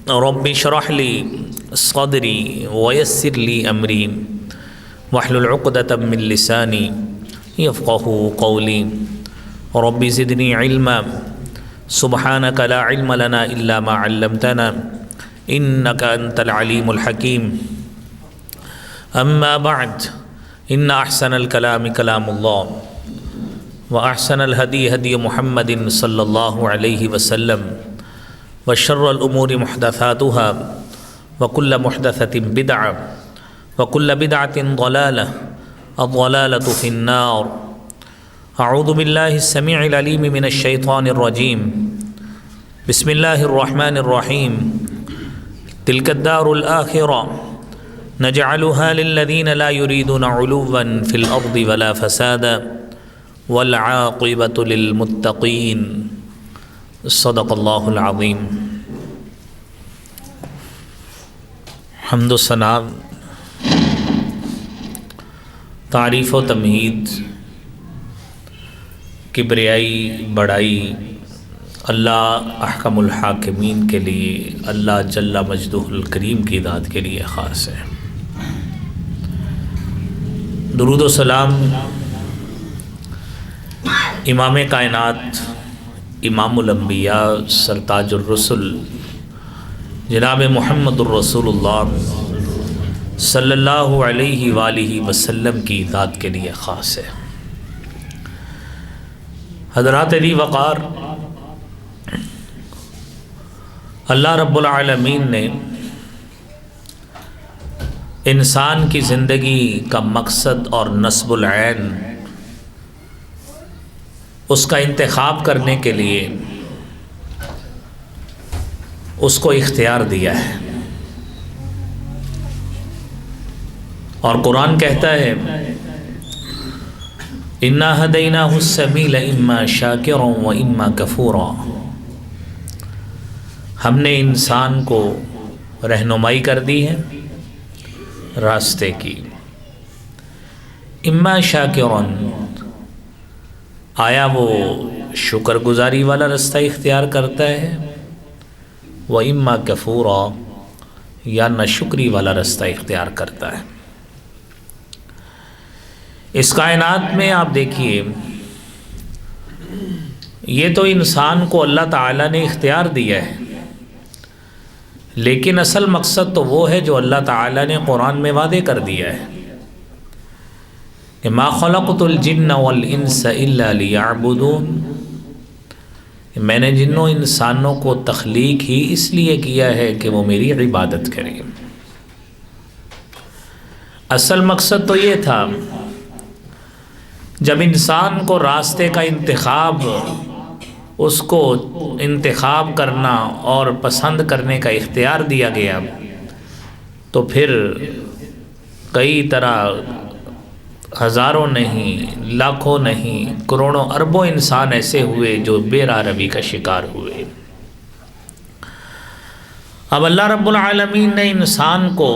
رب اشرح لي صدري ويسر لي أمري واحلل عقدة من لساني يفقهوا قولي رب زدني علما سبحانك لا علم لنا إلا ما علمتنا إنك أنت العليم الحكيم أما بعد إن أحسن الكلام كلام الله وأحسن الهدي هدي محمد صلى الله عليه وسلم وشر الأمور محدثاتها وكل محدثة بدعة وكل بدعة ضلالة الضلالة في النار أعوذ بالله السميع العليم من الشيطان الرجيم بسم الله الرحمن الرحيم تلك الدار الآخرة نجعلها للذين لا يريدون علوا في الأرض ولا فسادا والعاقبة للمتقين صدق اللہ العظیم۔ حمد و ثنا، تعریف و تمہید، کبریائی بڑائی اللہ احکم الحاکمین کے لیے، اللہ جل مجدہ الکریم کی ذات کے لیے خاص ہے۔ درود و سلام امام کائنات، امام الانبیاء، سرتاج الرسل جناب محمد الرسول اللہ صلی اللہ علیہ وآلہ وسلم کی ذات کے لیے خاص ہے۔ حضرات علی وقار، اللہ رب العالمین نے انسان کی زندگی کا مقصد اور نصب العین، اس کا انتخاب کرنے کے لیے اس کو اختیار دیا ہے، اور قرآن کہتا ہے اِنَّا هَدَيْنَاهُ السَّبِيلَ إِمَّا شَاكِرًا وَإِمَّا كَفُورًا، ہم نے انسان کو رہنمائی کر دی ہے راستے کی۔ اِمَّا شَاكِرًا، آیا وہ شکر گزاری والا رستہ اختیار کرتا ہے، وَإِمَّا كَفُورًا، یا ناشکری والا رستہ اختیار کرتا ہے۔ اس کائنات میں آپ دیکھیے، یہ تو انسان کو اللہ تعالیٰ نے اختیار دیا ہے، لیکن اصل مقصد تو وہ ہے جو اللہ تعالیٰ نے قرآن میں وعدے کر دیا ہے کہ ما خلقت الجن والانس الا لیعبدون، میں نے جنوں انسانوں کو تخلیق ہی اس لیے کیا ہے کہ وہ میری عبادت کریں۔ اصل مقصد تو یہ تھا، جب انسان کو راستے کا انتخاب، اس کو انتخاب کرنا اور پسند کرنے کا اختیار دیا گیا، تو پھر کئی طرح، ہزاروں نہیں، لاکھوں نہیں، کروڑوں اربوں انسان ایسے ہوئے جو بے راہ روی کا شکار ہوئے۔ اب اللہ رب العالمین نے انسان کو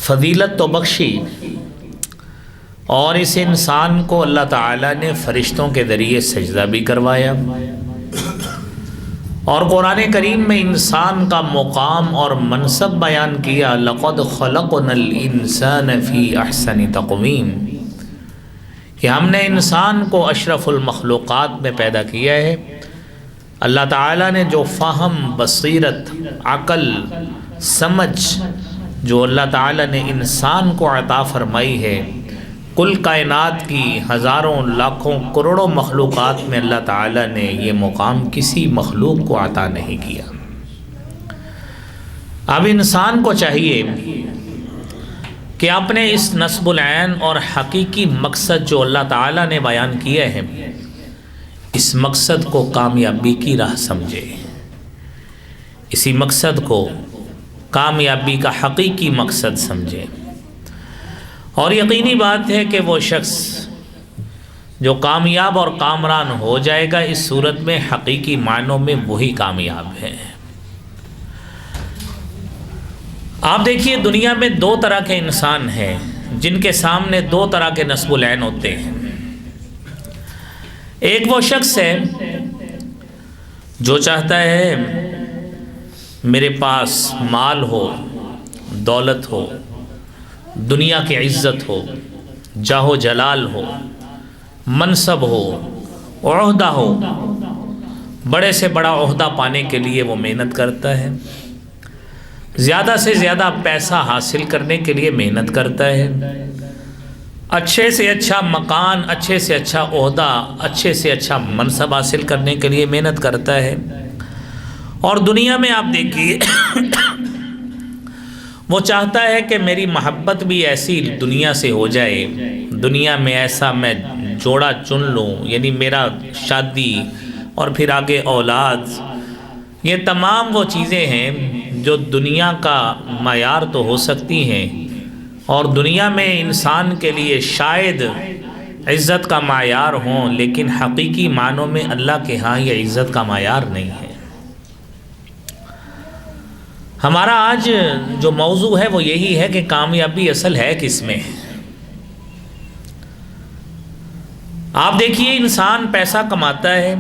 فضیلت تو بخشی، اور اس انسان کو اللہ تعالیٰ نے فرشتوں کے ذریعے سجدہ بھی کروایا، اور قرآن کریم میں انسان کا مقام اور منصب بیان کیا، لَقَدْ خَلَقْنَا الْإِنسَانَ فِي أَحْسَنِ تَقْوِيمٍ، کہ ہم نے انسان کو اشرف المخلوقات میں پیدا کیا ہے۔ اللہ تعالیٰ نے جو فہم، بصیرت، عقل، سمجھ جو اللہ تعالیٰ نے انسان کو عطا فرمائی ہے، کل کائنات کی ہزاروں، لاکھوں، کروڑوں مخلوقات میں اللہ تعالیٰ نے یہ مقام کسی مخلوق کو عطا نہیں کیا۔ اب انسان کو چاہیے کہ اپنے اس نصب العین اور حقیقی مقصد جو اللہ تعالیٰ نے بیان کیا ہے، اس مقصد کو کامیابی کی راہ سمجھے، اسی مقصد کو کامیابی کا حقیقی مقصد سمجھے۔ اور یقینی بات ہے کہ وہ شخص جو کامیاب اور کامران ہو جائے گا، اس صورت میں حقیقی معنوں میں وہی کامیاب ہے۔ آپ دیکھیے، دنیا میں دو طرح کے انسان ہیں جن کے سامنے دو طرح کے نصب العین ہوتے ہیں۔ ایک وہ شخص ہے جو چاہتا ہے میرے پاس مال ہو، دولت ہو، دنیا کی عزت ہو، جاہ و جلال ہو، منصب ہو، عہدہ ہو، بڑے سے بڑا عہدہ پانے کے لیے وہ محنت کرتا ہے، زیادہ سے زیادہ پیسہ حاصل کرنے کے لیے محنت کرتا ہے، اچھے سے اچھا مکان، اچھے سے اچھا عہدہ، اچھے سے اچھا منصب حاصل کرنے کے لیے محنت کرتا ہے۔ اور دنیا میں آپ دیکھیے وہ چاہتا ہے کہ میری محبت بھی ایسی دنیا سے ہو جائے، دنیا میں ایسا میں جوڑا چن لوں، یعنی میرا شادی اور پھر آگے اولاد، یہ تمام وہ چیزیں ہیں جو دنیا کا معیار تو ہو سکتی ہیں، اور دنیا میں انسان کے لیے شاید عزت کا معیار ہوں، لیکن حقیقی معنوں میں اللہ کے ہاں یہ عزت کا معیار نہیں ہے۔ ہمارا آج جو موضوع ہے وہ یہی ہے کہ کامیابی اصل ہے کس میں۔ آپ دیکھیے انسان پیسہ کماتا ہے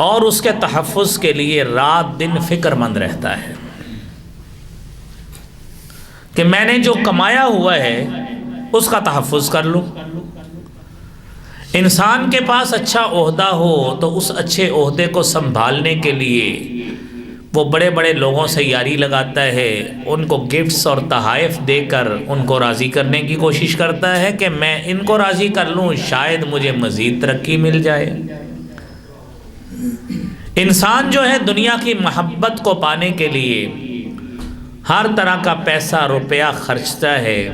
اور اس کے تحفظ کے لیے رات دن فکر مند رہتا ہے کہ میں نے جو کمایا ہوا ہے اس کا تحفظ کر لوں۔ انسان کے پاس اچھا عہدہ ہو تو اس اچھے عہدے کو سنبھالنے کے لیے وہ بڑے بڑے لوگوں سے یاری لگاتا ہے، ان کو گفٹس اور تحائف دے کر ان کو راضی کرنے کی کوشش کرتا ہے کہ میں ان کو راضی کر لوں، شاید مجھے مزید ترقی مل جائے۔ انسان جو ہے دنیا کی محبت کو پانے کے لیے ہر طرح کا پیسہ روپیہ خرچتا ہے،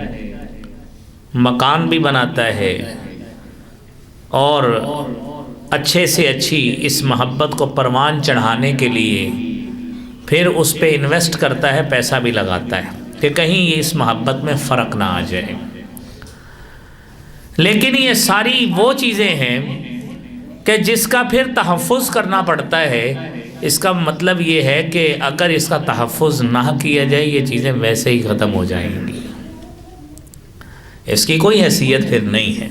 مکان بھی بناتا ہے، اور اچھے سے اچھی اس محبت کو پروان چڑھانے کے لیے پھر اس پہ انویسٹ کرتا ہے، پیسہ بھی لگاتا ہے کہ کہیں یہ اس محبت میں فرق نہ آ جائے۔ لیکن یہ ساری وہ چیزیں ہیں کہ جس کا پھر تحفظ کرنا پڑتا ہے۔ اس کا مطلب یہ ہے کہ اگر اس کا تحفظ نہ کیا جائے یہ چیزیں ویسے ہی ختم ہو جائیں گی، اس کی کوئی حیثیت پھر نہیں ہے۔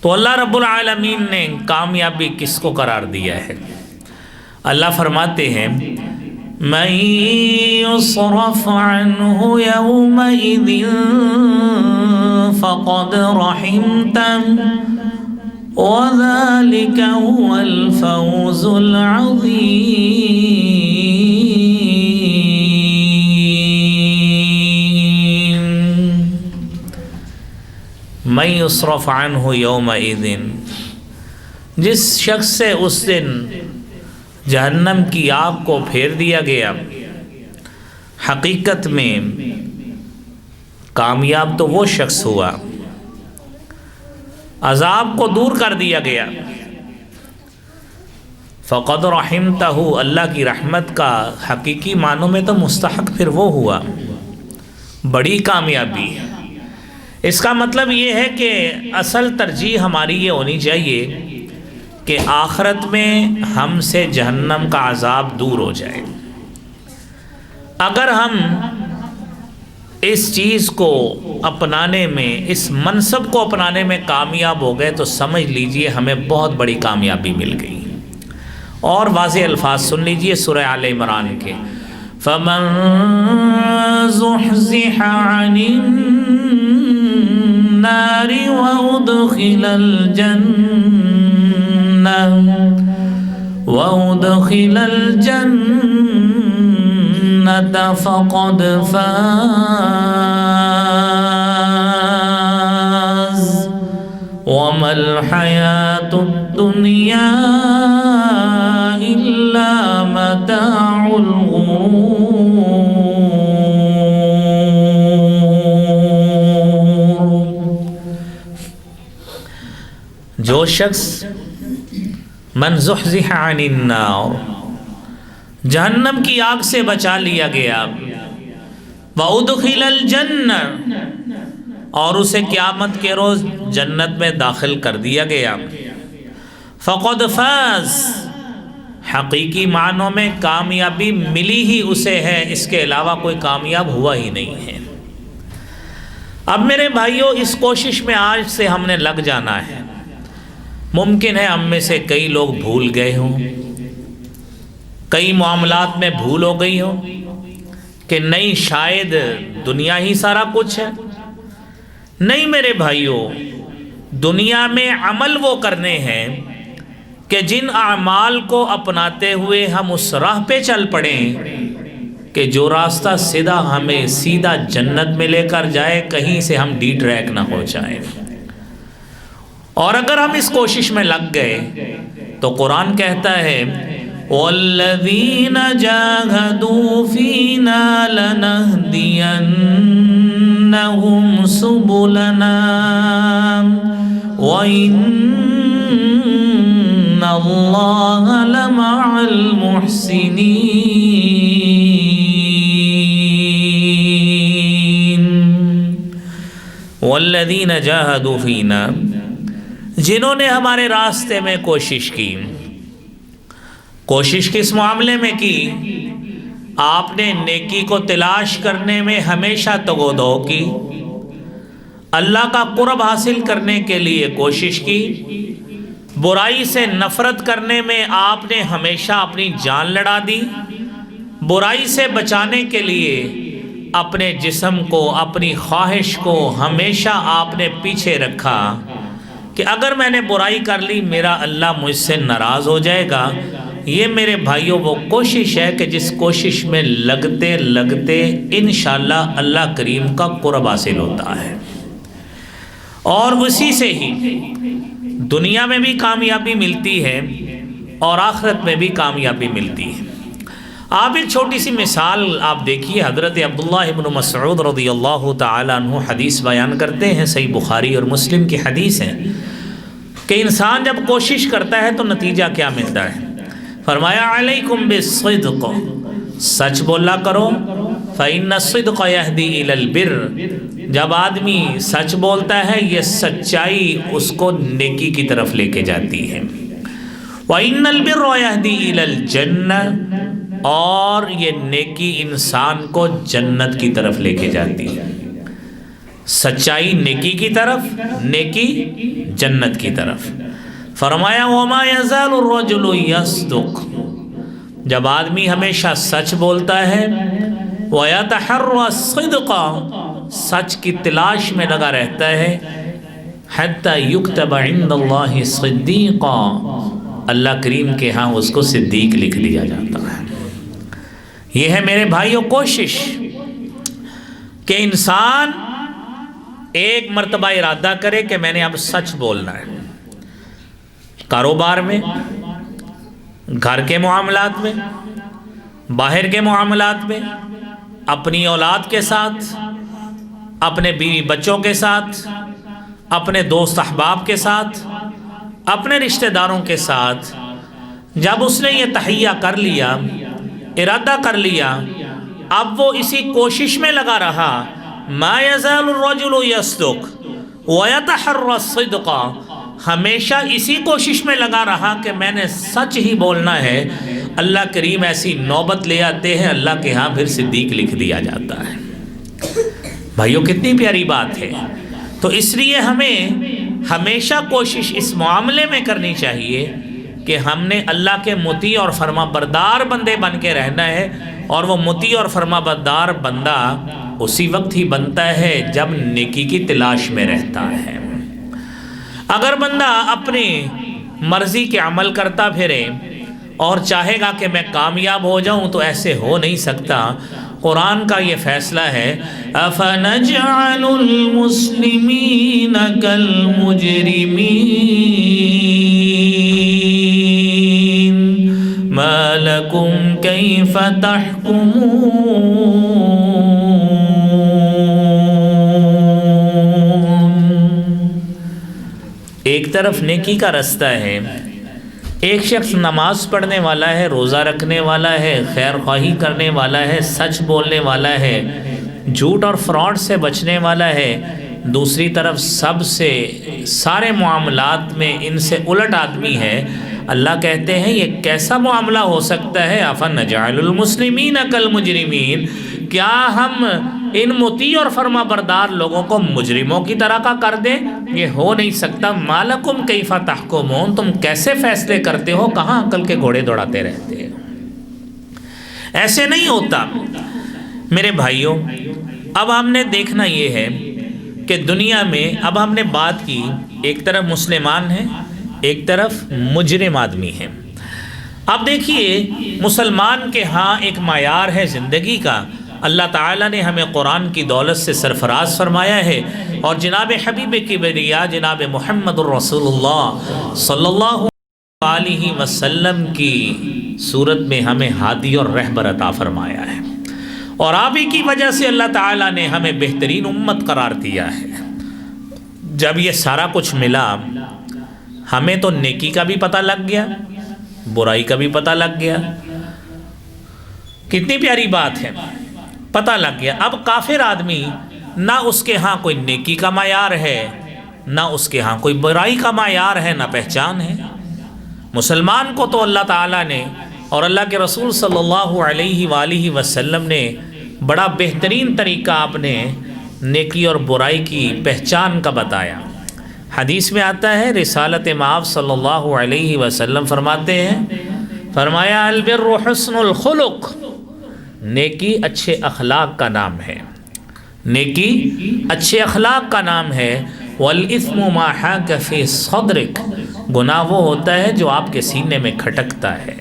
تو اللہ رب العالمین نے کامیابی کس کو قرار دیا ہے؟ اللہ فرماتے ہیں مَن يُصْرَفْ عَنْهُ يَوْمَئِذٍ فَقَدْ رَحِمْتَهُ وَذَلِكَ هُوَ الْفَوْزُ الْعَظِيمُ۔ مَن يُصْرَفْ عَنْهُ يَوْمَئِذٍ، جس شخص سے اس دن جہنم کی آگ کو پھیر دیا گیا، حقیقت میں کامیاب تو وہ شخص ہوا، عذاب کو دور کر دیا گیا، فقد رحمتہ، اللہ کی رحمت کا حقیقی معنوں میں تو مستحق پھر وہ ہوا، بڑی کامیابی۔ اس کا مطلب یہ ہے کہ اصل ترجیح ہماری یہ ہونی چاہیے کہ آخرت میں ہم سے جہنم کا عذاب دور ہو جائے۔ اگر ہم اس چیز کو اپنانے میں، اس منصب کو اپنانے میں کامیاب ہو گئے تو سمجھ لیجئے ہمیں بہت بڑی کامیابی مل گئی۔ اور واضح الفاظ سن لیجئے سورہ آل عمران کے، فَمَن زُحْزِحَ عَنِ النَّارِ وَأُدْخِلَ الْجَنَّةَ فَقَدْ فَازَ وَمَا الْحَيَاةُ الدُّنْيَا إِلَّا مَتَاعُ الْغُرُورِ۔ جو شخص من زحزح عن النار، جہنم کی آگ سے بچا لیا گیا، وَأُدْخِلَ الْجَنَّةَ، اور اسے قیامت کے روز جنت میں داخل کر دیا گیا، فَقَدْ فَازَ، حقیقی معنوں میں کامیابی ملی ہی اسے ہے، اس کے علاوہ کوئی کامیاب ہوا ہی نہیں ہے۔ اب میرے بھائیوں اس کوشش میں آج سے ہم نے لگ جانا ہے۔ ممکن ہے ہم میں سے کئی لوگ بھول گئے ہوں، کئی معاملات میں بھول ہو گئی ہو کہ نہیں شاید دنیا ہی سارا کچھ ہے. نہیں میرے بھائیوں، دنیا میں عمل وہ کرنے ہیں کہ جن اعمال کو اپناتے ہوئے ہم اس راہ پہ چل پڑیں کہ جو راستہ سیدھا ہمیں سیدھا جنت میں لے کر جائے، کہیں سے ہم ڈی ٹریک نہ ہو جائیں. اور اگر ہم اس کوشش میں لگ گئے تو قرآن کہتا ہے وَالَّذِينَ جَاهَدُوا فِينَا لَنَهْدِيَنَّهُمْ سُبُلَنَا وَإِنَّ اللَّهَ لَمَعَ الْمُحْسِنِينَ. وَالَّذِينَ جَاهَدُوا فِينَا، جنہوں نے ہمارے راستے میں کوشش کی. کوشش کس معاملے میں کی؟ آپ نے نیکی کو تلاش کرنے میں ہمیشہ تگ و دو کی، اللہ کا قرب حاصل کرنے کے لیے کوشش کی، برائی سے نفرت کرنے میں آپ نے ہمیشہ اپنی جان لڑا دی، برائی سے بچانے کے لیے اپنے جسم کو، اپنی خواہش کو ہمیشہ آپ نے پیچھے رکھا کہ اگر میں نے برائی کر لی میرا اللہ مجھ سے ناراض ہو جائے گا. یہ میرے بھائیوں وہ کوشش ہے کہ جس کوشش میں لگتے لگتے انشاءاللہ اللہ کریم کا قرب حاصل ہوتا ہے، اور اسی سے ہی دنیا میں بھی کامیابی ملتی ہے اور آخرت میں بھی کامیابی ملتی ہے. آپ ایک چھوٹی سی مثال آپ دیکھیے. حضرت عبداللہ ابن مسعود رضی اللہ تعالیٰ عنہ حدیث بیان کرتے ہیں، صحیح بخاری اور مسلم کی حدیث ہے، کہ انسان جب کوشش کرتا ہے تو نتیجہ کیا ملتا ہے. فرمایا علیکم بالصدق، سچ بولا کرو، فإن الصدق يهدي إلى البر. جب آدمی سچ بولتا ہے یہ سچائی اس کو نیکی کی طرف لے کے جاتی ہے. وإن البر يهدي إلى الجنة، اور یہ نیکی انسان کو جنت کی طرف لے کے جاتی ہے. سچائی نیکی کی طرف، نیکی جنت کی طرف. فرمایا وما يزال الرجل يصدق، جب آدمی ہمیشہ سچ بولتا ہے، ويتحرى الصدق، سچ کی تلاش میں لگا رہتا ہے، حتى يكتب عند الله صديقا، اللہ کریم کے ہاں اس کو صدیق لکھ لیا جاتا ہے. یہ ہے میرے بھائیوں کوشش کہ انسان ایک مرتبہ ارادہ کرے کہ میں نے اب سچ بولنا ہے، کاروبار میں، گھر کے معاملات میں، باہر کے معاملات میں، اپنی اولاد کے ساتھ، اپنے بیوی بچوں کے ساتھ، اپنے دوست احباب کے ساتھ، اپنے رشتہ داروں کے ساتھ. جب اس نے یہ تہیہ کر لیا، ارادہ کر لیا، اب وہ اسی کوشش میں لگا رہا. ما يزال الرجل يصدق ويتحرى الصدق، ہمیشہ اسی کوشش میں لگا رہا کہ میں نے سچ ہی بولنا ہے. اللہ کریم ایسی نوبت لے آتے ہیں، اللہ کے ہاں پھر صدیق لکھ دیا جاتا ہے. بھائیوں کتنی پیاری بات ہے. تو اس لیے ہمیں ہمیشہ کوشش اس معاملے میں کرنی چاہیے کہ ہم نے اللہ کے مطیع اور فرما بردار بندے بن کے رہنا ہے. اور وہ مطیع اور فرما بردار بندہ اسی وقت ہی بنتا ہے جب نیکی کی تلاش میں رہتا ہے. اگر بندہ اپنی مرضی کے عمل کرتا پھرے اور چاہے گا کہ میں کامیاب ہو جاؤں تو ایسے ہو نہیں سکتا. قرآن کا یہ فیصلہ ہے أَفَنَجْعَلُ الْمُسْلِمِينَ كَالْمُجْرِمِينَ مَا لَكُمْ كَيْفَ تَحْكُمُونَ. ایک طرف نیکی کا رستہ ہے، ایک شخص نماز پڑھنے والا ہے، روزہ رکھنے والا ہے، خیر خواہی کرنے والا ہے، سچ بولنے والا ہے، جھوٹ اور فراڈ سے بچنے والا ہے. دوسری طرف سب سے سارے معاملات میں ان سے الٹ آدمی ہے. اللہ کہتے ہیں یہ کیسا معاملہ ہو سکتا ہے؟ أَفَنَجْعَلُ الْمُسْلِمِينَ كَالْمُجْرِمِينَ، کیا ہم ان مطیع اور فرما بردار لوگوں کو مجرموں کی طرح کا کر دیں؟ یہ ہو نہیں سکتا. مَا لَكُمْ كَيْفَ تَحْكُمُونَ، تم کیسے فیصلے کرتے ہو؟ کہاں عقل کے گھوڑے دوڑاتے رہتے ہو؟ ایسے نہیں ہوتا میرے بھائیوں۔ اب ہم نے دیکھنا یہ ہے کہ دنیا میں اب ہم نے بات کی، ایک طرف مسلمان ہیں، ایک طرف مجرم آدمی ہیں۔ اب دیکھیے مسلمان کے ہاں ایک معیار ہے زندگی کا، اللہ تعالیٰ نے ہمیں قرآن کی دولت سے سرفراز فرمایا ہے، اور جناب حبیب کبریا جناب محمد الرسول اللہ صلی اللہ علیہ وسلم کی صورت میں ہمیں ہادی اور رہبر عطا فرمایا ہے، اور آپ ہی کی وجہ سے اللہ تعالیٰ نے ہمیں بہترین امت قرار دیا ہے۔ جب یہ سارا کچھ ملا، ہمیں تو نیکی کا بھی پتہ لگ گیا، برائی کا بھی پتہ لگ گیا، کتنی پیاری بات ہے، پتہ لگ گیا۔ اب کافر آدمی نہ اس کے ہاں کوئی نیکی کا معیار ہے، نہ اس کے ہاں کوئی برائی کا معیار ہے، نہ پہچان ہے۔ مسلمان کو تو اللہ تعالیٰ نے اور اللہ کے رسول صلی اللہ علیہ وآلہ وسلم نے بڑا بہترین طریقہ اپنے نیکی اور برائی کی پہچان کا بتایا۔ حدیث میں آتا ہے، رسالت مآب صلی اللہ علیہ وسلم فرماتے ہیں، فرمایا البر حسن الخلق، نیکی اچھے اخلاق کا نام ہے، نیکی اچھے اخلاق کا نام ہے۔ والإثم ما حاک فی صدرک، گناہ وہ ہوتا ہے جو آپ کے سینے میں کھٹکتا ہے،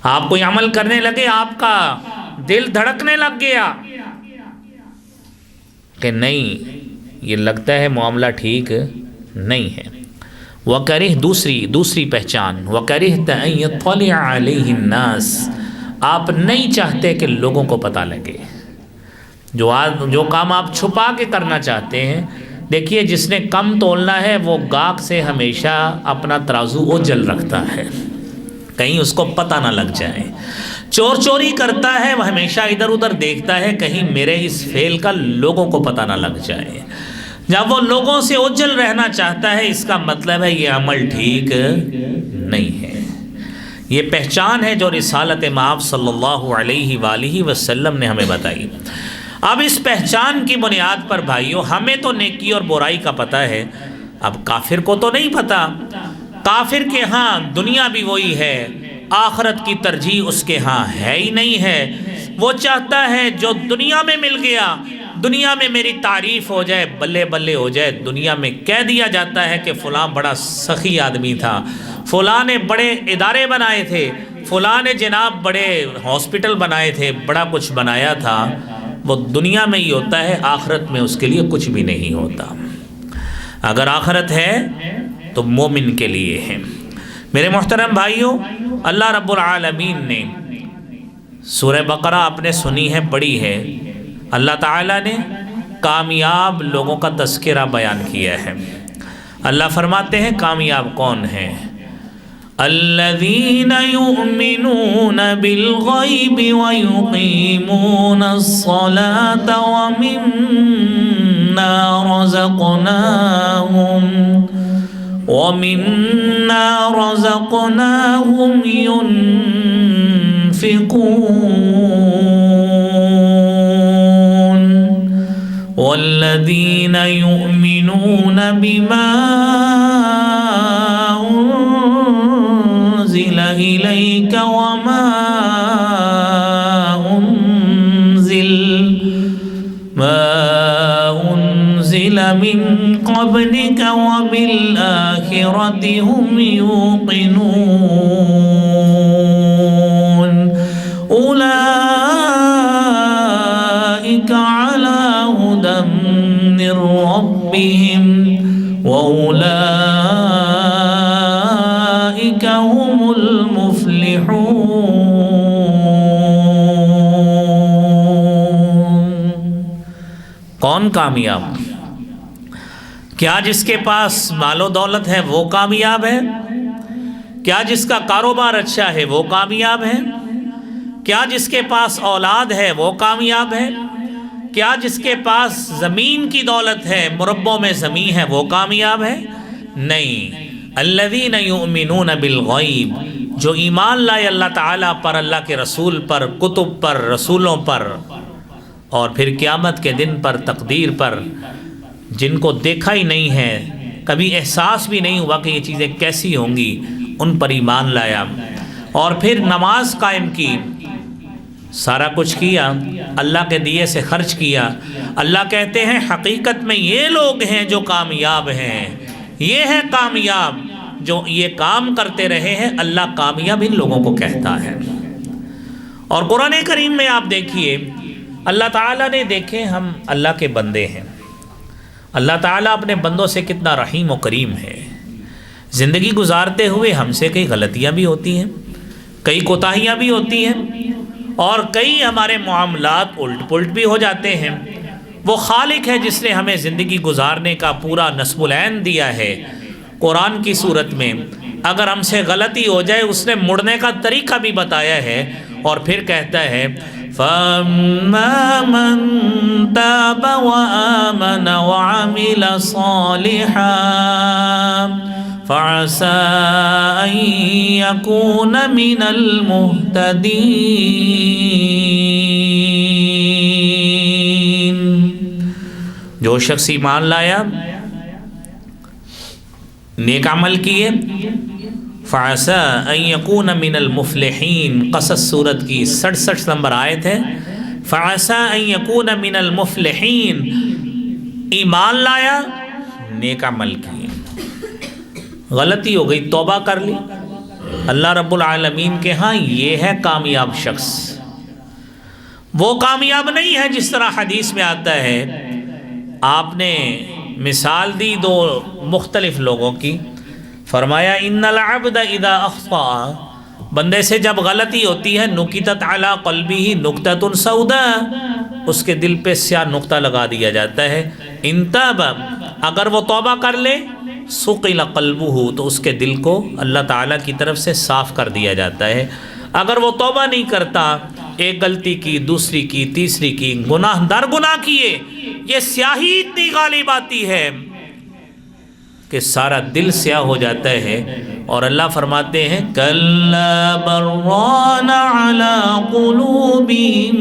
آپ کوئی عمل کرنے لگے، آپ کا دل دھڑکنے لگ گیا کہ نہیں یہ لگتا ہے معاملہ ٹھیک نہیں ہے۔ وَكَرِهْ دوسری پہچان، وَكَرِهْتَ أَن يَطَّلِعَ عَلَيْهِ النَّاسِ، آپ نہیں چاہتے کہ لوگوں کو پتہ لگے، جو کام آپ چھپا کے کرنا چاہتے ہیں۔ دیکھیے جس نے کم تولنا ہے وہ گاہک سے ہمیشہ اپنا ترازو اوجل رکھتا ہے، کہیں اس کو پتہ نہ لگ جائے۔ چور چوری کرتا ہے، وہ ہمیشہ ادھر ادھر دیکھتا ہے کہیں میرے اس فعل کا لوگوں کو پتہ نہ لگ جائے۔ جب وہ لوگوں سے اوجل رہنا چاہتا ہے، اس کا مطلب ہے یہ عمل ٹھیک نہیں ہے۔ یہ پہچان ہے جو رسالت مآب صلی اللہ علیہ وآلہ وسلم نے ہمیں بتائی۔ اب اس پہچان کی بنیاد پر بھائیوں، ہمیں تو نیکی اور برائی کا پتہ ہے، اب کافر کو تو نہیں پتہ۔ کافر کے ہاں دنیا بھی وہی ہے، آخرت کی ترجیح اس کے ہاں ہے ہی نہیں ہے۔ وہ چاہتا ہے جو دنیا میں مل گیا، دنیا میں میری تعریف ہو جائے، بلے بلے ہو جائے، دنیا میں کہہ دیا جاتا ہے کہ فلاں بڑا سخی آدمی تھا، فلاں نے بڑے ادارے بنائے تھے، فلاں نے جناب بڑے ہاسپٹل بنائے تھے، بڑا کچھ بنایا تھا۔ وہ دنیا میں ہی ہوتا ہے، آخرت میں اس کے لیے کچھ بھی نہیں ہوتا۔ اگر آخرت ہے تو مومن کے لیے ہے۔ میرے محترم بھائیوں، اللہ رب العالمین نے سورہ بقرہ آپ نے سنی ہے، پڑھی ہے، اللہ تعالیٰ نے کامیاب لوگوں کا تذکرہ بیان کیا ہے۔ اللہ فرماتے ہیں کامیاب کون ہیں؟ الذین یؤمنون بالغیب ویقیمون الصلاة ومما رزقناهم ينفقون والذین یؤمنون بما أنزل إليك وما أنزل من قبلك وبالآخرة هم يوقنون أولئك على هدى من ربهم وأولئك هم المفلحون۔ کون کامیاب؟ کیا جس کے پاس مال و دولت ہے وہ کامیاب ہے؟ کیا جس کا کاروبار اچھا ہے وہ کامیاب ہے؟ کیا جس کے پاس اولاد ہے وہ کامیاب ہے؟ کیا جس کے پاس زمین کی دولت ہے، مربوں میں زمین ہے، وہ کامیاب ہے؟ نہیں۔ الذین یؤمنون بالغیب، جو ایمان لائے اللہ تعالیٰ پر، اللہ کے رسول پر، کتب پر، رسولوں پر، اور پھر قیامت کے دن پر، تقدیر پر، جن کو دیکھا ہی نہیں ہے، کبھی احساس بھی نہیں ہوا کہ یہ چیزیں کیسی ہوں گی، ان پر ایمان لایا، اور پھر نماز قائم کی، سارا کچھ کیا، اللہ کے دیے سے خرچ کیا۔ اللہ کہتے ہیں حقیقت میں یہ لوگ ہیں جو کامیاب ہیں، یہ ہے کامیاب جو یہ کام کرتے رہے ہیں۔ اللہ کامیاب ان لوگوں کو کہتا ہے۔ اور قرآن کریم میں آپ دیکھیے اللہ تعالیٰ نے، دیکھیں ہم اللہ کے بندے ہیں، اللہ تعالیٰ اپنے بندوں سے کتنا رحیم و کریم ہے۔ زندگی گزارتے ہوئے ہم سے کئی غلطیاں بھی ہوتی ہیں، کئی کوتاہیاں بھی ہوتی ہیں، اور کئی ہمارے معاملات الٹ پلٹ بھی ہو جاتے ہیں۔ وہ خالق ہے جس نے ہمیں زندگی گزارنے کا پورا نصب العین دیا ہے۔ قرآن کی صورت میں اگر ہم سے غلطی ہو جائے اس نے مڑنے کا طریقہ بھی بتایا ہے، اور پھر کہتا ہے فَأَمَّا مَن تَابَ وَآمَنَ وَعَمِلَ صَالِحًا فَعَسَىٰ أَن يَكُونَ مِنَ الْمُهْتَدِينَ۔ جو شخص ایمان لایا، نیک عمل کیے، فَعَسَىٰ أَن يَكُونَ مِنَ الْمُفْلِحِينَ، قصص سورت کی 67 نمبر آیت ہے۔ فَعَسَىٰ أَن يَكُونَ مِنَ الْمُفْلِحِينَ، ایمان لایا، نیک عمل کیے، غلطی ہو گئی، توبہ کر لی، اللہ رب العالمین کے ہاں یہ ہے کامیاب شخص۔ وہ کامیاب نہیں ہے جس طرح حدیث میں آتا ہے، آپ نے مثال دی دو مختلف لوگوں کی، فرمایا ان العبد اذا اخطأ، بندے سے جب غلطی ہوتی ہے، نکتت علی قلبہ نکتۃ سوداء، اس کے دل پہ سیاہ نقطہ لگا دیا جاتا ہے۔ ان تاب، اگر وہ توبہ کر لے، ثقل قلبہ، تو اس کے دل کو اللہ تعالیٰ کی طرف سے صاف کر دیا جاتا ہے۔ اگر وہ توبہ نہیں کرتا، ایک غلطی کی، دوسری کی، تیسری کی، گناہ در گناہ کیے، یہ سیاہی اتنی غالب آتی ہے کہ سارا دل سیاہ ہو جاتا ہے، اور اللہ فرماتے ہیں کَلَّا بَرَّانَ عَلَىٰ قُلُوبِهِم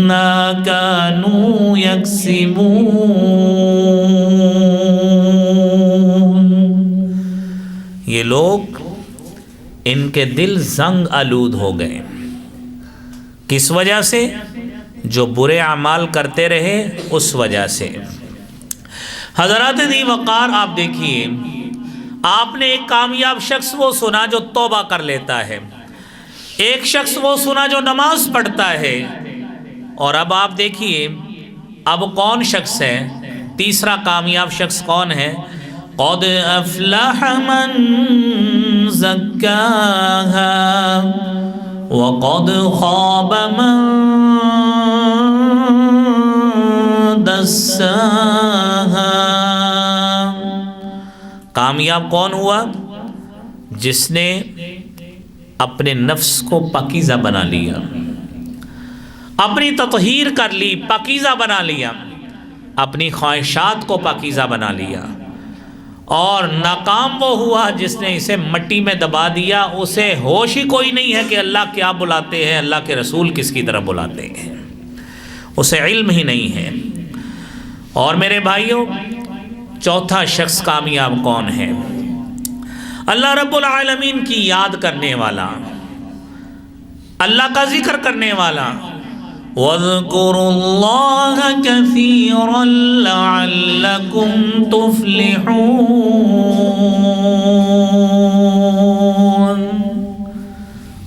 مَّا كَانُوا يَكْسِبُونَ۔ یہ لوگ، ان کے دل زنگ آلود ہو گئے، کس وجہ سے؟ جو برے اعمال کرتے رہے اس وجہ سے۔ حضرات دی وقار، آپ دیکھیے، آپ نے ایک کامیاب شخص وہ سنا جو توبہ کر لیتا ہے، ایک شخص وہ سنا جو نماز پڑھتا ہے، اور اب آپ دیکھیے اب کون شخص ہے؟ تیسرا کامیاب شخص کون ہے؟ قد افلح من زکاہا وقد خاب من دساہا۔ کامیاب کون ہوا؟ جس نے اپنے نفس کو پاکیزہ بنا لیا، اپنی تطہیر کر لی، پاکیزہ بنا لیا، اپنی خواہشات کو پاکیزہ بنا لیا۔ اور ناکام وہ ہوا جس نے اسے مٹی میں دبا دیا، اسے ہوش ہی کوئی نہیں ہے کہ اللہ کیا بلاتے ہیں، اللہ کے رسول کس کی طرف بلاتے ہیں، اسے علم ہی نہیں ہے۔ اور میرے بھائیوں، چوتھا شخص کامیاب کون ہے؟ اللہ رب العالمین کی یاد کرنے والا، اللہ کا ذکر کرنے والا۔ وَاذْكُرُوا اللَّهَ كَثِيرًا لَعَلَّكُمْ تُفْلِحُونَ۔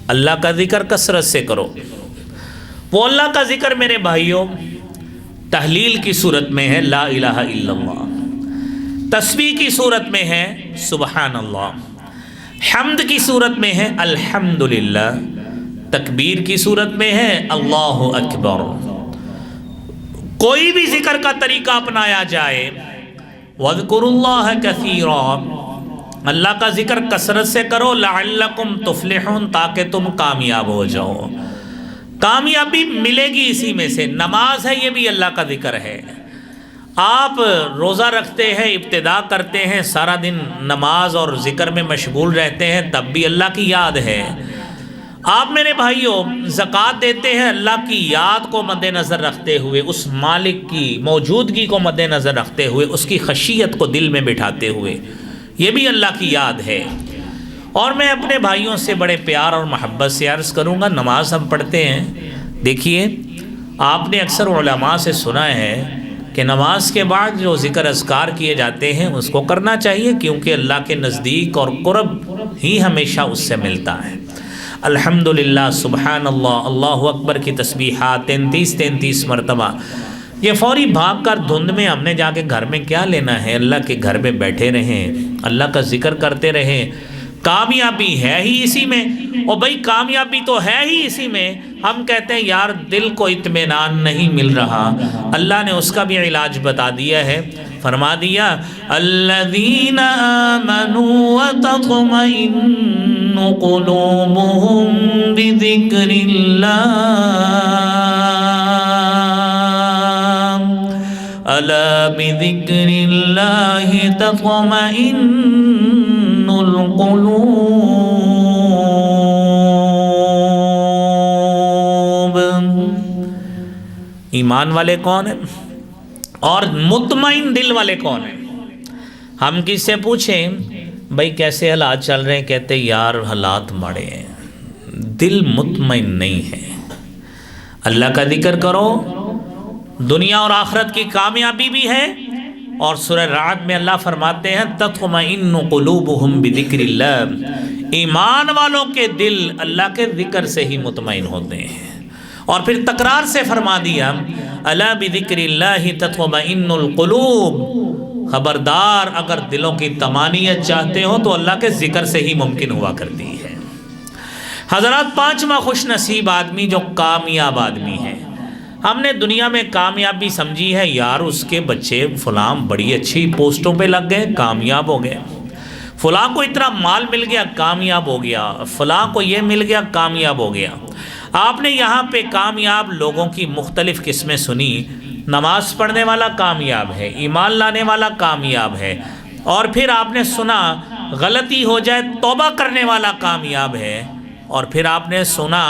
اللہ کا ذکر کثرت سے کرو۔ وہ اللہ کا ذکر میرے بھائیوں تحلیل کی صورت میں ہے لا الہ الا اللہ، تسبیح کی صورت میں ہے سبحان اللہ، حمد کی صورت میں ہے الحمدللہ، تکبیر کی صورت میں ہے اللہ اکبر۔ کوئی بھی ذکر کا طریقہ اپنایا جائے، وَاذْكُرُوا اللَّهَ كَثِيرًا، اللہ کا ذکر کثرت سے کرو، لَعَلَّكُمْ تُفْلِحُونَ، تاکہ تم کامیاب ہو جاؤ۔ کامیابی ملے گی اسی میں سے۔ نماز ہے، یہ بھی اللہ کا ذکر ہے۔ آپ روزہ رکھتے ہیں، ابتدا کرتے ہیں، سارا دن نماز اور ذکر میں مشغول رہتے ہیں، تب بھی اللہ کی یاد ہے۔ آپ میرے بھائیوں زکوٰۃ دیتے ہیں، اللہ کی یاد کو مد نظر رکھتے ہوئے، اس مالک کی موجودگی کو مد نظر رکھتے ہوئے، اس کی خشیت کو دل میں بٹھاتے ہوئے، یہ بھی اللہ کی یاد ہے۔ اور میں اپنے بھائیوں سے بڑے پیار اور محبت سے عرض کروں گا، نماز ہم پڑھتے ہیں، دیکھیے آپ نے اکثر علماء سے سنا ہے کہ نماز کے بعد جو ذکر اذکار کیے جاتے ہیں اس کو کرنا چاہیے، کیونکہ اللہ کے نزدیک اور قرب ہی ہمیشہ اس سے ملتا ہے۔ الحمدللہ، سبحان اللہ، اللہ اکبر کی تسبیحات 33 مرتبہ، یہ فوری بھاگ کر دھند میں ہم نے جا کے گھر میں کیا لینا ہے؟ اللہ کے گھر میں بیٹھے رہیں، اللہ کا ذکر کرتے رہیں، کامیابی ہے ہی اسی میں۔ اور بھائی کامیابی تو ہے ہی اسی میں، ہم کہتے ہیں یار دل کو اطمینان نہیں مل رہا، اللہ نے اس کا بھی علاج بتا دیا ہے، فرما دیا الذین آمنوا وتطمئن قلوبهم بذکر اللہ الا بذکر اللہ تطمئن القلوب۔ ایمان والے کون ہیں اور مطمئن دل والے کون ہیں؟ ہم کس سے پوچھیں بھائی کیسے حالات چل رہے ہیں؟ کہتے یار حالات ماڑے ہیں، دل مطمئن نہیں ہے۔ اللہ کا ذکر کرو، دنیا اور آخرت کی کامیابی بھی ہے۔ اور سورہ رعد میں اللہ فرماتے ہیں تطمئن قلوبہم بذکر اللہ، ایمان والوں کے دل اللہ کے ذکر سے ہی مطمئن ہوتے ہیں۔ اور پھر تکرار سے فرما دیا الا بذکر اللہ تطمئن القلوب، خبردار اگر دلوں کی طمانینت چاہتے ہو تو اللہ کے ذکر سے ہی ممکن ہوا کرتی ہے۔ حضرات، پانچواں خوش نصیب آدمی جو کامیاب آدمی ہے، ہم نے دنیا میں کامیابی سمجھی ہے یار اس کے بچے فلاں بڑی اچھی پوسٹوں پہ لگ گئے، کامیاب ہو گئے، فلاں کو اتنا مال مل گیا، کامیاب ہو گیا، فلاں کو یہ مل گیا، کامیاب ہو گیا۔ آپ نے یہاں پہ کامیاب لوگوں کی مختلف قسمیں سنی، نماز پڑھنے والا کامیاب ہے، ایمان لانے والا کامیاب ہے، اور پھر آپ نے سنا غلطی ہو جائے توبہ کرنے والا کامیاب ہے، اور پھر آپ نے سنا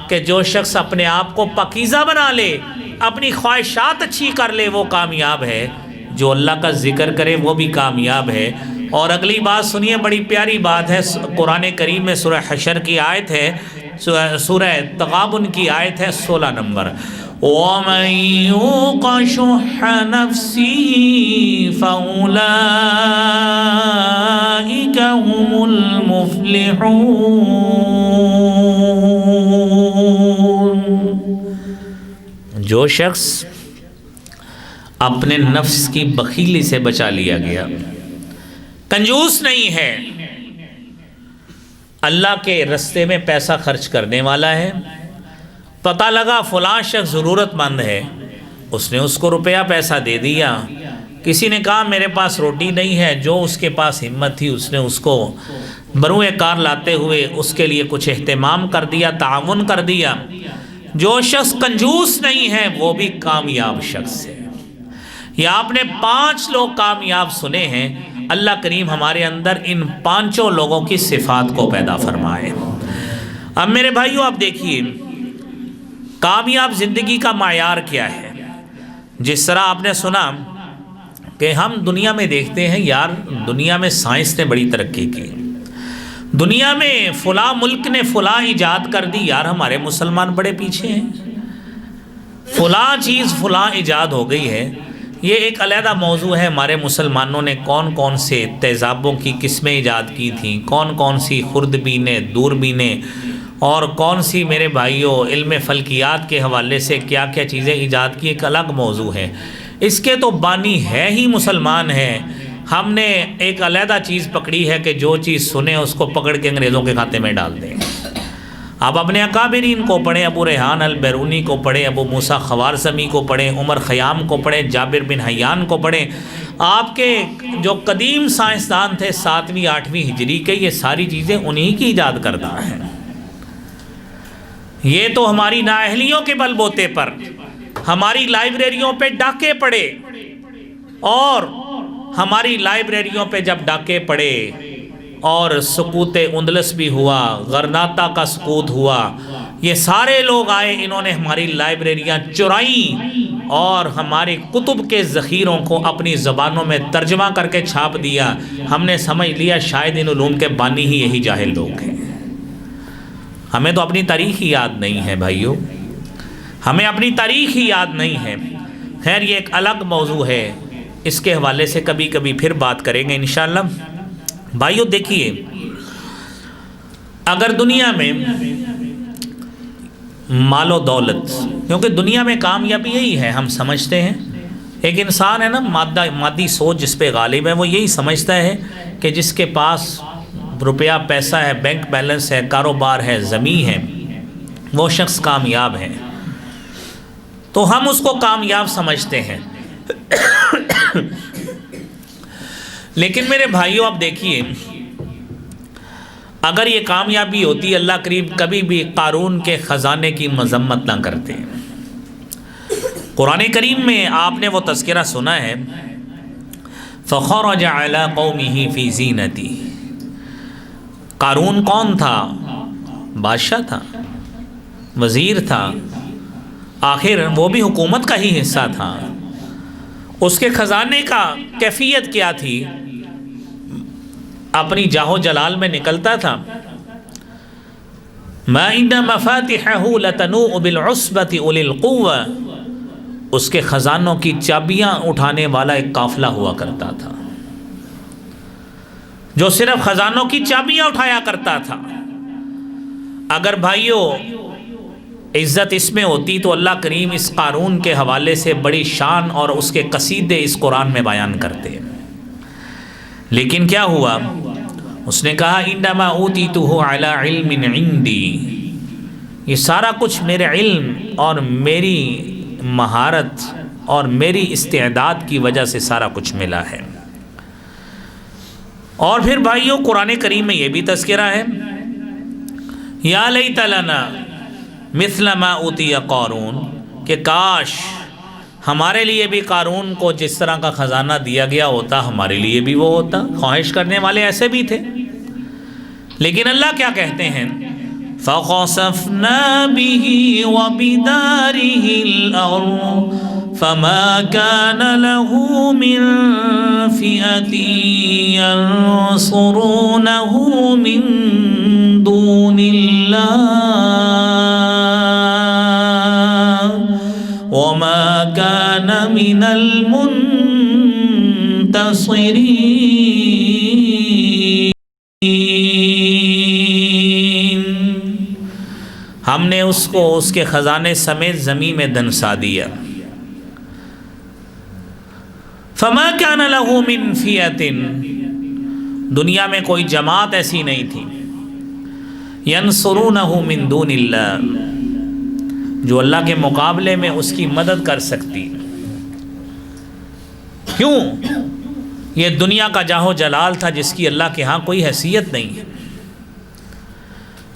کہ جو شخص اپنے آپ کو پاکیزہ بنا لے، اپنی خواہشات اچھی کر لے، وہ کامیاب ہے، جو اللہ کا ذکر کرے وہ بھی کامیاب ہے۔ اور اگلی بات سنیے، بڑی پیاری بات ہے، قرآن کریم میں سورہ حشر کی آیت ہے، سورہ تغابن کی آیت ہے 16 نمبر، وَمَن يُوقَ شُحَّ نَفْسِهِ فَأُولَئِكَ هُمُ الْمُفْلِحُونَ۔ جو شخص اپنے نفس کی بخیلی سے بچا لیا گیا، کنجوس نہیں ہے، اللہ کے رستے میں پیسہ خرچ کرنے والا ہے، پتہ لگا فلاں شخص ضرورت مند ہے، اس نے اس کو روپیہ پیسہ دے دیا، کسی نے کہا میرے پاس روٹی نہیں ہے، جو اس کے پاس ہمت تھی اس نے اس کو بروئے کار لاتے ہوئے اس کے لیے کچھ اہتمام کر دیا، تعاون کر دیا۔ جو شخص کنجوس نہیں ہے وہ بھی کامیاب شخص ہے۔ یہ آپ نے 5 لوگ کامیاب سنے ہیں، اللہ کریم ہمارے اندر ان 5 لوگوں کی صفات کو پیدا فرمائے۔ اب میرے بھائیوں آپ دیکھیے کامیاب زندگی کا معیار کیا ہے۔ جس طرح آپ نے سنا کہ ہم دنیا میں دیکھتے ہیں یار دنیا میں سائنس نے بڑی ترقی کی، دنیا میں فلاں ملک نے فلاں ایجاد کر دی، یار ہمارے مسلمان بڑے پیچھے ہیں، فلاں چیز فلاں ایجاد ہو گئی ہے۔ یہ ایک علیحدہ موضوع ہے، ہمارے مسلمانوں نے کون کون سے تیزابوں کی قسمیں ایجاد کی تھیں، کون کون سی خوردبینیں، دوربینیں، اور کون سی میرے بھائیوں علم فلکیات کے حوالے سے کیا کیا چیزیں ایجاد کی، ایک الگ موضوع ہے۔ اس کے تو بانی ہے ہی مسلمان ہیں۔ ہم نے ایک علیحدہ چیز پکڑی ہے کہ جو چیز سنیں اس کو پکڑ کے انگریزوں کے کھاتے میں ڈال دیں۔ آپ اپنے اکابرین کو پڑھیں، ابو ریحان البیرونی کو پڑھیں، ابو موسیٰ خوارزمی کو پڑھیں، عمر خیام کو پڑھیں، جابر بن حیان کو پڑھیں، آپ کے جو قدیم سائنسدان تھے 7ویں 8ویں ہجری کے، یہ ساری چیزیں انہی کی ایجاد کردہ ہیں۔ یہ تو ہماری نااہلیوں کے بل بوتے پر ہماری لائبریریوں پہ ڈاکے پڑے، اور ہماری لائبریریوں پہ جب ڈاکے پڑے اور سقوط اندلس بھی ہوا، غرناطہ کا سقوط ہوا، یہ سارے لوگ آئے، انہوں نے ہماری لائبریریاں چرائیں اور ہماری کتب کے ذخیروں کو اپنی زبانوں میں ترجمہ کر کے چھاپ دیا۔ ہم نے سمجھ لیا شاید ان علوم کے بانی ہی یہی جاہل لوگ ہیں۔ ہمیں تو اپنی تاریخ ہی یاد نہیں ہے بھائیو۔ ہمیں اپنی تاریخ ہی یاد نہیں ہے۔ خیر یہ ایک الگ موضوع ہے، اس کے حوالے سے کبھی کبھی پھر بات کریں گے انشاءاللہ۔ بھائیو دیکھیے، اگر دنیا میں مال و دولت، کیونکہ دنیا میں کامیابی یہی ہے، ہم سمجھتے ہیں ایک انسان ہے نا، مادی سوچ جس پہ غالب ہے، وہ یہی سمجھتا ہے کہ جس کے پاس روپیہ پیسہ ہے، بینک بیلنس ہے، کاروبار ہے، زمین ہے، وہ شخص کامیاب ہے، تو ہم اس کو کامیاب سمجھتے ہیں۔ لیکن میرے بھائیوں اب دیکھیے، اگر یہ کامیابی ہوتی، اللہ کریم کبھی بھی قارون کے خزانے کی مذمت نہ کرتے۔ قرآن کریم میں آپ نے وہ تذکرہ سنا ہے، فَخَرَجَ عَلَىٰ قَوْمِهِ فِي زِینَتِهِ۔ قارون کون تھا؟ بادشاہ تھا، وزیر تھا، آخر وہ بھی حکومت کا ہی حصہ تھا۔ اس کے خزانے کا کیفیت کیا تھی؟ اپنی جاہو جلال میں نکلتا تھا، مَا إِنَّ مَفَاتِحَهُ لَتَنُوءُ بِالْعُصْبَةِ أُولِي الْقُوَّةِ۔ اس کے خزانوں کی چابیاں اٹھانے والا ایک قافلہ ہوا کرتا تھا، جو صرف خزانوں کی چابیاں اٹھایا کرتا تھا۔ اگر بھائیو عزت اس میں ہوتی تو اللہ کریم اس قارون کے حوالے سے بڑی شان اور اس کے قصیدے اس قرآن میں بیان کرتے۔ لیکن کیا ہوا؟ اس نے کہا انما اوتیتہ علی علم عندی، یہ سارا کچھ میرے علم اور میری مہارت اور میری استعداد کی وجہ سے سارا کچھ ملا ہے۔ اور پھر بھائیوں قرآن کریم میں یہ بھی تذکرہ ہے، یا لیت لنا مثل ما اوتی قارون، کہ کاش ہمارے لیے بھی قارون کو جس طرح کا خزانہ دیا گیا ہوتا، ہمارے لیے بھی وہ ہوتا۔ خواہش کرنے والے ایسے بھی تھے، لیکن اللہ کیا کہتے ہیں؟ فَخَسَفْنَا بِهِ وَبِدَارِهِ الْأَرْضَ فَمَا كَانَ لَهُ مِنْ فِئَةٍ يَنْصُرُونَهُ مِنْ دُونِ اللَّهِ وَمَا كَانَ مِنَ الْمُنْتَصِرِينَ۔ ہم نے اس کو اس کے خزانے سمیت زمین میں دنسا دیا۔ فَمَا كَانَ لَهُ مِنْ فِئَةٍ، دنیا میں کوئی جماعت ایسی نہیں تھی، يَنْصُرُونَهُ مِنْ دُونِ اللَّهِ، جو اللہ کے مقابلے میں اس کی مدد کر سکتی۔ کیوں؟ یہ دنیا کا جاہو جلال تھا جس کی اللہ کے ہاں کوئی حیثیت نہیں ہے۔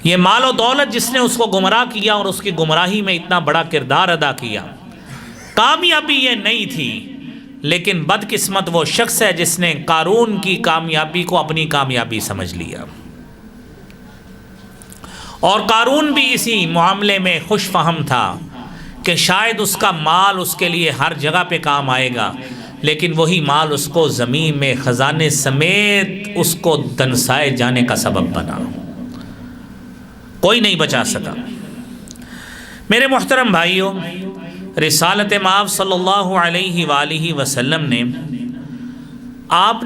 یہ مال و دولت جس نے اس کو گمراہ کیا اور اس کی گمراہی میں اتنا بڑا کردار ادا کیا، کامیابی یہ نہیں تھی۔ لیکن بدقسمت وہ شخص ہے جس نے قارون کی کامیابی کو اپنی کامیابی سمجھ لیا، اور قارون بھی اسی معاملے میں خوش فہم تھا کہ شاید اس کا مال اس کے لیے ہر جگہ پہ کام آئے گا، لیکن وہی مال اس کو زمین میں خزانے سمیت اس کو دنسائے جانے کا سبب بنا، کوئی نہیں بچا سکا۔ میرے محترم بھائیوں، رسالت مآب صلی اللہ علیہ وآلہ وسلم نے آپ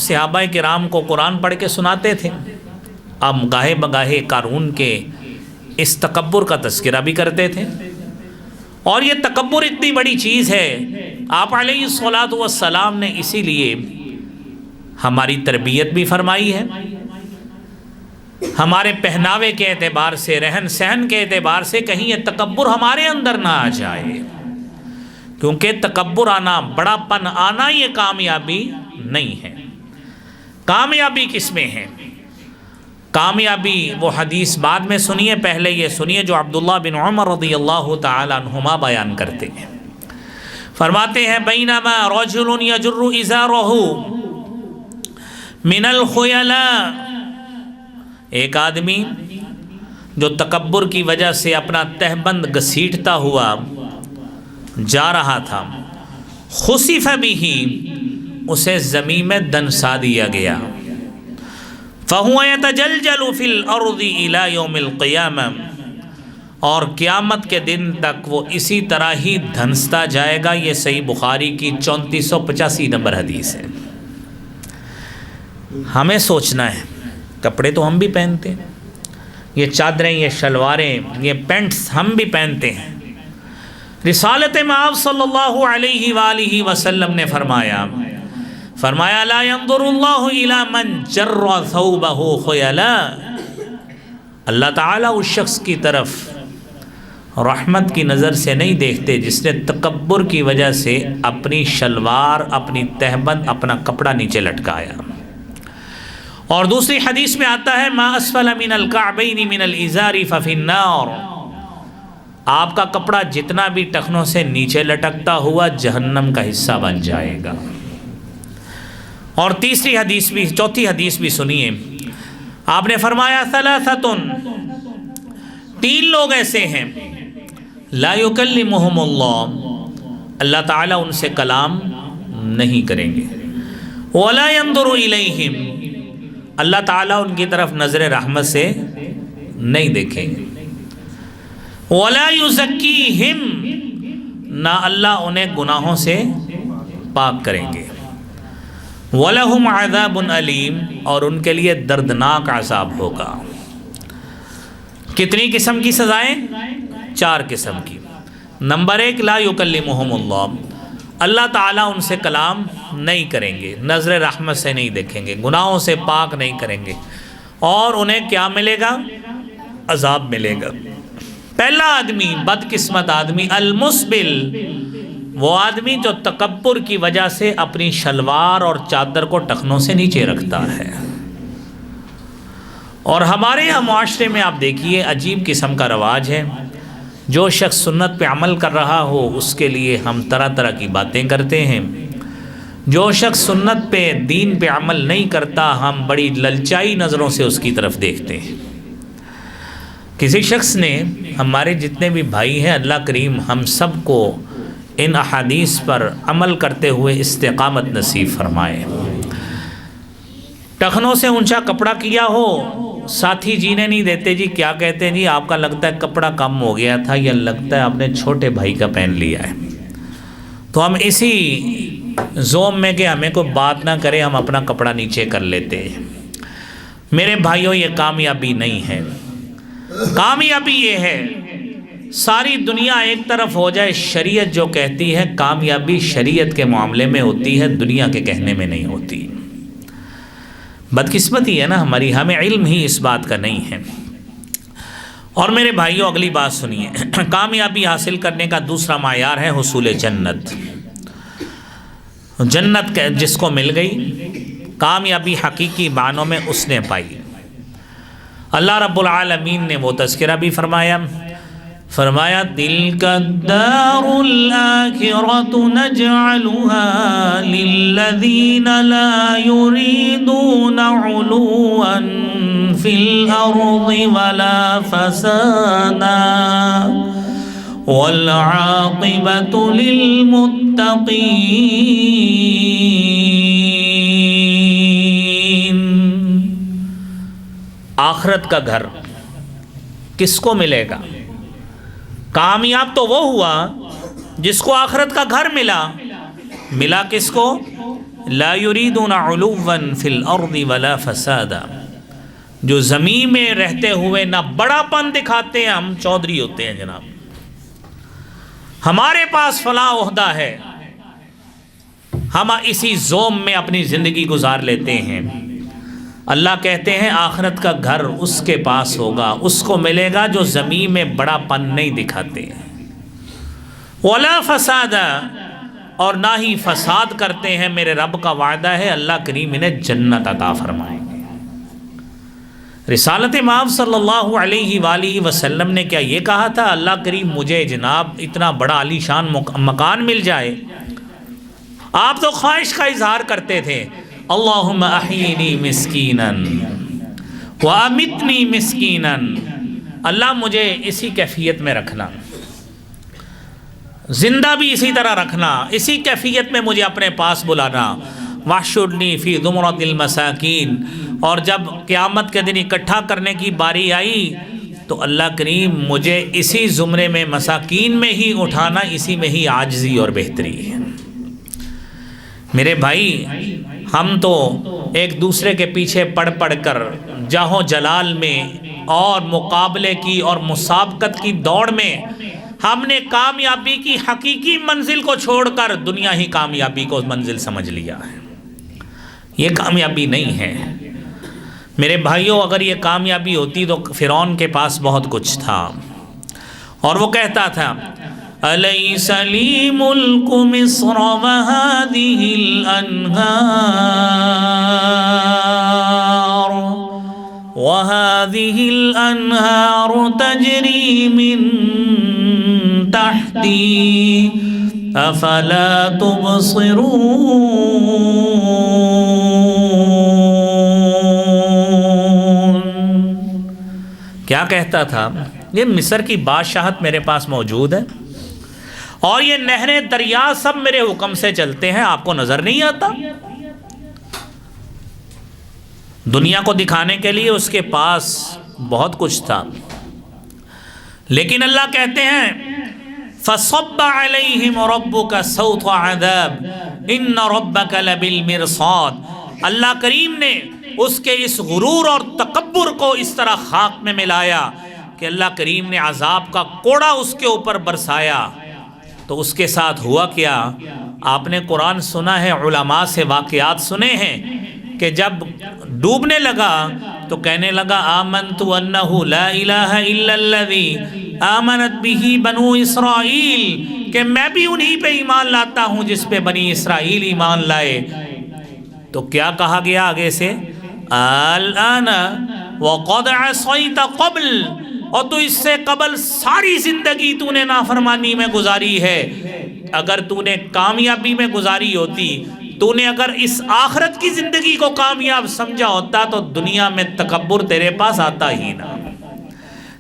صحابہ کرام کو قرآن پڑھ کے سناتے تھے، اب گاہے بگاہے قارون کے اس تکبر کا تذکرہ بھی کرتے تھے۔ اور یہ تکبر اتنی بڑی چیز ہے، آپ علیہ الصلوۃ والسلام نے اسی لیے ہماری تربیت بھی فرمائی ہے، ہمارے پہناوے کے اعتبار سے، رہن سہن کے اعتبار سے کہیں یہ تکبر ہمارے اندر نہ آ جائے، کیونکہ تکبر آنا، بڑا پن آنا یہ کامیابی نہیں ہے۔ کامیابی کس میں ہے؟ کامیابی وہ حدیث بعد میں سنیے، پہلے یہ سنیے جو عبداللہ بن عمر رضی اللہ تعالی عنہما بیان کرتے ہیں۔ فرماتے ہیں بینما رجل یجر ازارہ من الخیلاء، ایک آدمی جو تکبر کی وجہ سے اپنا تہبند گھسیٹتا ہوا جا رہا تھا، خسف بہ، اسے زمین میں دنسا دیا گیا، فَهُوَ يَتَجَلْجَلُ فِي الْأَرْضِ إِلَى يَوْمِ الْقِيَامَةِ، اور قیامت کے دن تک وہ اسی طرح ہی دھنستا جائے گا۔ یہ صحیح بخاری کی 3485 نمبر حدیث ہے۔ ہمیں سوچنا ہے، کپڑے تو ہم بھی پہنتے ہیں، یہ چادریں، یہ شلواریں، یہ پینٹس ہم بھی پہنتے ہیں۔ رسالت مآب صلی اللہ علیہ وآلہ وسلم نے فرمایا لا ينظر اللہ الی من جر ثوبہ خیلا، اللہ تعالیٰ اس شخص کی طرف رحمت کی نظر سے نہیں دیکھتے جس نے تکبر کی وجہ سے اپنی شلوار، اپنی تہبند، اپنا کپڑا نیچے لٹکایا۔ اور دوسری حدیث میں آتا ہے ما اسفل من الکعبین من الازار ففی النار، آپ کا کپڑا جتنا بھی ٹخنوں سے نیچے لٹکتا ہوا جہنم کا حصہ بن جائے گا۔ اور چوتھی حدیث بھی سنیے، آپ نے فرمایا ثلاثۃ، 3 لوگ ایسے ہیں لا یکلمہم اللہ، اللہ تعالیٰ ان سے کلام نہیں کریں گے، ولا ينظر الیہم، اللہ تعالیٰ ان کی طرف نظر رحمت سے نہیں دیکھیں گے، ولا یزکیہم، نہ اللہ انہیں گناہوں سے پاک کریں گے، وَلَهُمْ عَذَابٌ عَلِيمٌ، اور ان کے لیے دردناک عذاب ہوگا۔ کتنی قسم کی سزائیں؟ 4 قسم کی۔ نمبر 1، لا یکلمہم اللہ، اللہ تعالیٰ ان سے کلام نہیں کریں گے، نظر رحمت سے نہیں دیکھیں گے، گناہوں سے پاک نہیں کریں گے، اور انہیں کیا ملے گا؟ عذاب ملے گا۔ پہلا آدمی، بدقسمت آدمی، المسبل، وہ آدمی جو تکبر کی وجہ سے اپنی شلوار اور چادر کو ٹخنوں سے نیچے رکھتا ہے۔ اور ہمارے یہاں معاشرے میں آپ دیکھیے عجیب قسم کا رواج ہے، جو شخص سنت پہ عمل کر رہا ہو اس کے لیے ہم طرح طرح کی باتیں کرتے ہیں، جو شخص سنت پہ، دین پہ عمل نہیں کرتا ہم بڑی للچائی نظروں سے اس کی طرف دیکھتے ہیں۔ کسی شخص نے، ہمارے جتنے بھی بھائی ہیں، اللہ کریم ہم سب کو ان احادیث پر عمل کرتے ہوئے استقامت نصیب فرمائے۔ ٹخنوں سے اونچا کپڑا کیا ہو، ساتھی جینے نہیں دیتے، جی کیا کہتے ہیں، جی آپ کا لگتا ہے کپڑا کم ہو گیا تھا، یا لگتا ہے آپ نے چھوٹے بھائی کا پہن لیا ہے، تو ہم اسی زوم میں کہ ہمیں کوئی بات نہ کرے ہم اپنا کپڑا نیچے کر لیتے ہیں۔ میرے بھائیوں، یہ کامیابی نہیں ہے۔ کامیابی یہ ہے ساری دنیا ایک طرف ہو جائے، شریعت جو کہتی ہے کامیابی شریعت کے معاملے میں ہوتی ہے، دنیا کے کہنے میں نہیں ہوتی۔ بدقسمتی ہے نا ہماری، ہمیں علم ہی اس بات کا نہیں ہے۔ اور میرے بھائیوں، اگلی بات سنیے، کامیابی حاصل کرنے کا دوسرا معیار ہے حصول جنت۔ جنت جس کو مل گئی، کامیابی حقیقی معنوں میں اس نے پائی۔ اللہ رب العالمین نے وہ تذکرہ بھی فرمایا، تِلْكَ الدَّارُ الْآخِرَةُ نَجْعَلُهَا لِلَّذِينَ لَا يُرِيدُونَ عُلُوًّا فِي الْأَرْضِ وَلَا فَسَادًا وَالْعَاقِبَةُ لِلْمُتَّقِينَ۔ آخرت کا گھر کس کو ملے گا؟ کامیاب تو وہ ہوا جس کو آخرت کا گھر ملا کس کو؟ لا یریدون علوا فی الارض ولا فسادا، جو زمین میں رہتے ہوئے نہ بڑا پن دکھاتے ہیں، ہم چودھری ہوتے ہیں جناب، ہمارے پاس فلاں عہدہ ہے، ہم اسی زوم میں اپنی زندگی گزار لیتے ہیں۔ اللہ کہتے ہیں آخرت کا گھر اس کے پاس ہوگا، اس کو ملے گا جو زمین میں بڑا پن نہیں دکھاتے، ولا فسادا، اور نہ ہی فساد کرتے ہیں۔ میرے رب کا وعدہ ہے اللہ کریم انہیں جنت عطا فرمائیں گے۔ رسالت مآب صلی اللہ علیہ وآلہ وسلم نے کیا یہ کہا تھا اللہ کریم مجھے جناب اتنا بڑا عالی شان مکان مل جائے؟ آپ تو خواہش کا اظہار کرتے تھے، اللہم احیینی مسکینا وامتنی مسکینا، اللہ مجھے اسی کیفیت میں رکھنا، زندہ بھی اسی طرح رکھنا، اسی کیفیت میں مجھے اپنے پاس بلانا، واحشرنی فی زمرۃ المساکین، اور جب قیامت کے دن اکٹھا کرنے کی باری آئی تو اللہ کریم مجھے اسی زمرے میں مساکین میں ہی اٹھانا، اسی میں ہی عاجزی اور بہتری ہے۔ میرے بھائی، ہم تو ایک دوسرے کے پیچھے پڑھ کر جاہو جلال میں اور مقابلے کی اور مسابقت کی دوڑ میں ہم نے کامیابی کی حقیقی منزل کو چھوڑ کر دنیا ہی کامیابی کو منزل سمجھ لیا ہے۔ یہ کامیابی نہیں ہے میرے بھائیوں۔ اگر یہ کامیابی ہوتی تو فرعون کے پاس بہت کچھ تھا، اور وہ کہتا تھا أَلَيْسَ لِي مُلْكُ مِصْرَ وَهَذِهِ الْأَنْهَارُ تَجْرِي مِنْ تَحْتِي أَفَلَا تُبْصِرُونَ۔ کیا کہتا تھا؟ یہ مصر کی بادشاہت میرے پاس موجود ہے، اور یہ نہریں دریا سب میرے حکم سے چلتے ہیں، آپ کو نظر نہیں آتا؟ دنیا کو دکھانے کے لیے اس کے پاس بہت کچھ تھا، لیکن اللہ کہتے ہیں فَصَبَّ عَلَيْهِمْ رَبُّكَ سَوْطَ عَذَابٍ إِنَّ رَبَّكَ لَبِالْمِرْصَادِ۔ اللہ کریم نے اس کے اس غرور اور تکبر کو اس طرح خاک میں ملایا کہ اللہ کریم نے عذاب کا کوڑا اس کے اوپر برسایا۔ تو اس کے ساتھ ہوا کیا؟ آپ نے قرآن سنا ہے، علماء سے واقعات سنے ہیں کہ جب ڈوبنے لگا تو کہنے لگا آمنت انہ لا الہ الا الذی آمنت بہ بنو اسرائیل، کہ میں بھی انہی پہ ایمان لاتا ہوں جس پہ بنی اسرائیل ایمان لائے۔ تو کیا کہا گیا آگے سے؟ الآن وقد عصیت قبل، اور تو اس سے قبل ساری زندگی تو نے نافرمانی میں گزاری ہے۔ اگر تو نے کامیابی میں گزاری ہوتی، تو نے اگر اس آخرت کی زندگی کو کامیاب سمجھا ہوتا تو دنیا میں تکبر تیرے پاس آتا ہی نہ،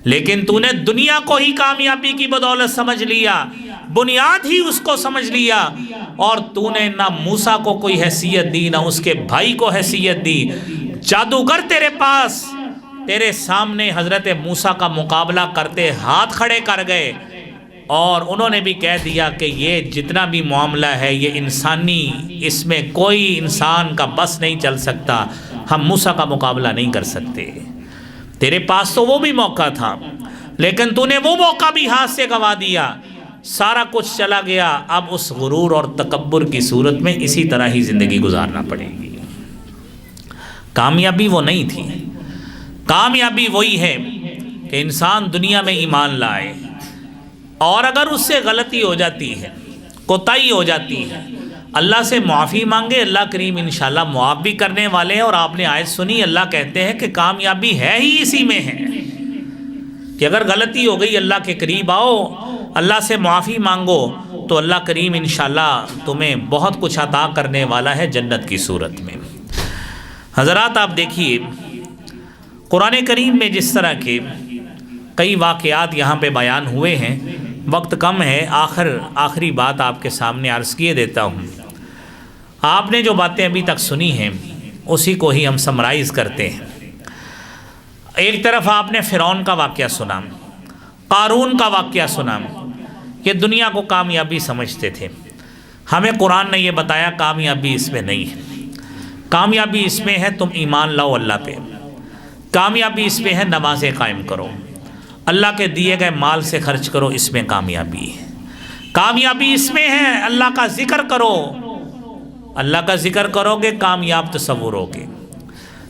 لیکن تو نے دنیا کو ہی کامیابی کی بدولت سمجھ لیا، بنیاد ہی اس کو سمجھ لیا، اور تو نے نہ موسیٰ کو کوئی حیثیت دی، نہ اس کے بھائی کو حیثیت دی۔ جادوگر تیرے پاس تیرے سامنے حضرت موسیٰ کا مقابلہ کرتے ہاتھ کھڑے کر گئے، اور انہوں نے بھی کہہ دیا کہ یہ جتنا بھی معاملہ ہے یہ انسانی، اس میں کوئی انسان کا بس نہیں چل سکتا، ہم موسیٰ کا مقابلہ نہیں کر سکتے۔ تیرے پاس تو وہ بھی موقع تھا، لیکن تو نے وہ موقع بھی ہاتھ سے گوا دیا، سارا کچھ چلا گیا۔ اب اس غرور اور تکبر کی صورت میں اسی طرح ہی زندگی گزارنا پڑے گی۔ کامیابی وہ نہیں تھی، کامیابی وہی ہے کہ انسان دنیا میں ایمان لائے، اور اگر اس سے غلطی ہو جاتی ہے، کوتاہی ہو جاتی ہے، اللہ سے معافی مانگے، اللہ کریم انشاءاللہ معاف بھی کرنے والے ہیں۔ اور آپ نے آیت سنی، اللہ کہتے ہیں کہ کامیابی ہے ہی اسی میں ہے کہ اگر غلطی ہو گئی اللہ کے قریب آؤ، اللہ سے معافی مانگو، تو اللہ کریم انشاءاللہ تمہیں بہت کچھ عطا کرنے والا ہے جنت کی صورت میں۔ حضرات آپ دیکھیے قرآن کریم میں جس طرح کے کئی واقعات یہاں پہ بیان ہوئے ہیں، وقت کم ہے، آخری بات آپ کے سامنے عرض کیے دیتا ہوں۔ آپ نے جو باتیں ابھی تک سنی ہیں اسی کو ہی ہم سمرائز کرتے ہیں۔ ایک طرف آپ نے فرعون کا واقعہ سنا، قارون کا واقعہ سنا، یہ دنیا کو کامیابی سمجھتے تھے۔ ہمیں قرآن نے یہ بتایا کامیابی اس میں نہیں ہے، کامیابی اس میں ہے تم ایمان لاؤ اللہ پہ، کامیابی اس میں ہے نمازیں قائم کرو، اللہ کے دیے گئے مال سے خرچ کرو، اس میں کامیابی ہے۔ کامیابی اس میں ہے اللہ کا ذکر کرو، اللہ کا ذکر کرو گے کامیاب تصور ہوگے۔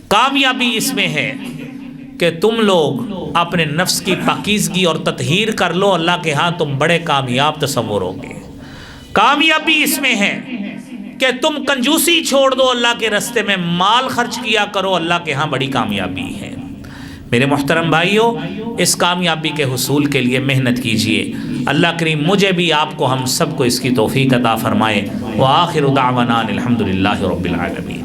کامیابی اس میں ہے کہ تم لوگ اپنے نفس کی پاکیزگی اور تطہیر کر لو، اللہ کے ہاں تم بڑے کامیاب تصور ہوگے۔ کامیابی اس میں ہے کہ تم کنجوسی چھوڑ دو، اللہ کے راستے میں مال خرچ کیا کرو، اللہ کے ہاں بڑی کامیابی ہے۔ میرے محترم بھائیوں، اس کامیابی کے حصول کے لیے محنت کیجئے۔ اللہ کریم مجھے بھی آپ کو ہم سب کو اس کی توفیق عطا فرمائے۔ وآخر دعوانا الحمدللہ رب العالمین۔